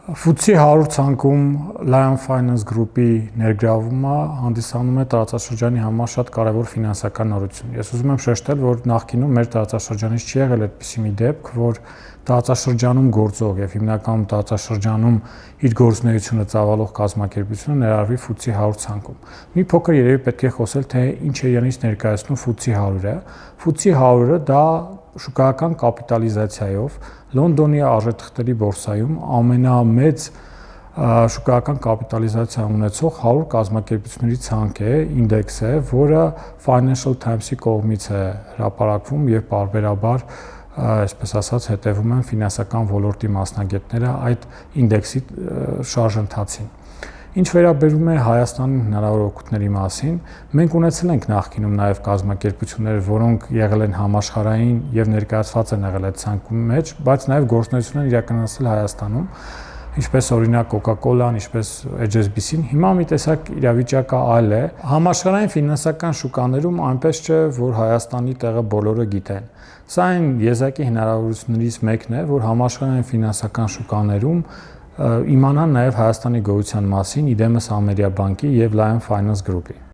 FTSE 100 ցանկում Lion Finance Group-ի ներգրավումը հանդիսանում է տարածաշրջանի համար շատ կարևոր ֆինանսական նորություն։ Ես ուզում եմ շեշտել, որ նախկինում մեր տարածաշրջանից չի եղել այդպիսի մի դեպք, որ տարածաշրջանում գործող եւ հիմնականում տարածաշրջանում իր գործունեությունը ծավալող կազմակերպությունը ներառվի FTSE 100 ցանկում։ Մի փոքր երևի պետք է խոսել, թե ինչ է իրենից ներկայացնում FTSE 100-ը։ FTSE 100-ը դա շուկայական կապիտալիզացիայով Լոնդոնի արժեթղթերի բորսայում ամենամեծ շուկայական կապիտալիզացիա ունեցող 100 կազմակերպությունների ցանկ է, ինդեքս է, որը Financial Times-ի կողմից է հրապարակվում եւ պարբերաբար, այսպես ասած, հետևում են ֆինանսական ոլորտի մասնագետները այդ ինդեքսի շարժընթացին։ Ինչ վերաբերում է Հայաստանի հնարավոր օգուտների մասին, մենք ունեցել ենք նախկինում նաև կազմակերպություններ, որոնք եղել են համաշխարհային եւ ներկայացված են եղել այդ ցանկում մեջ, բայց նաև գործունեություն են իրականացրել Հայաստանում, ինչպես օրինակ Coca-Cola-ն, ինչպես HSBC-ն։ Հիմա մի տեսակ իրավիճակը այլ է։ Համաշխարհային ֆինանսական շուկաներում այնպես չէ, որ Հայաստանի տեղը բոլորը գիտեն։ Սա այն եզակի հնարավորություններից մեկն է, որ համաշխարհային ֆինանսական շուկաներում իմանան նաև Հայաստանի գոյության մասին, իդեմս Ամերիաբանկի եւ Lion Finance Group-ի։